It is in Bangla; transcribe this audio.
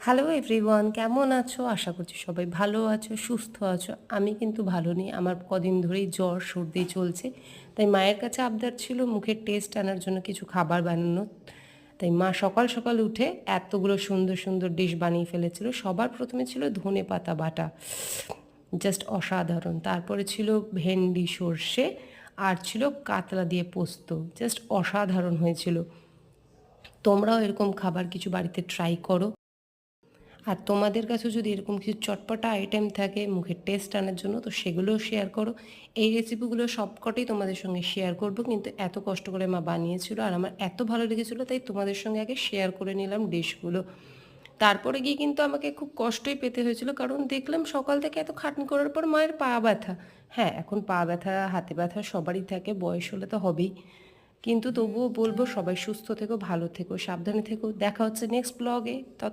হ্যালো এভরিওয়ান, কেমন আছো? আশা করছি সবাই ভালো আছো, সুস্থ আছো। আমি কিন্তু ভালো নেই, আমার কদিন ধরেই জ্বর সর্দি চলছে। তাই মায়ের কাছে আবদার ছিল মুখের টেস্ট আনার জন্য কিছু খাবার বানানো। তাই মা সকাল সকাল উঠে এতগুলো সুন্দর সুন্দর ডিশ বানিয়ে ফেলেছিল। সবার প্রথমে ছিল ধনে পাতা বাটা, জাস্ট অসাধারণ। তারপরে ছিল ভেন্ডি সর্ষে, আর ছিল কাতলা দিয়ে পোস্ত, জাস্ট অসাধারণ হয়েছিল। তোমরাও এরকম খাবার কিছু বাড়িতে ট্রাই করো। আর তোমাদের কাছে যদি এরকম কিছু চটপটা আইটেম থাকে মুখের টেস্ট আনার জন্য, তো সেগুলোও শেয়ার করো। এই রেসিপিগুলো সবকটাই তোমাদের সঙ্গে শেয়ার করব, কিন্তু এত কষ্ট করে মা বানিয়েছিল আর আমার এত ভালো লেগেছিলো, তাই তোমাদের সঙ্গে আগে শেয়ার করে নিলাম ডিশগুলো। তারপরে গিয়ে কিন্তু আমাকে খুব কষ্টই পেতে হয়েছিল, কারণ দেখলাম সকাল থেকে এত খাটনি করার পর মায়ের পা ব্যথা। হ্যাঁ, এখন পা ব্যথা হাতে ব্যথা সবারই থাকে, বয়স হলে তো হবেই। কিন্তু তবুও বলবো সবাই সুস্থ থেকো, ভালো থেকো, সাবধানে থেকো। দেখা হচ্ছে নেক্সট ব্লগে। তত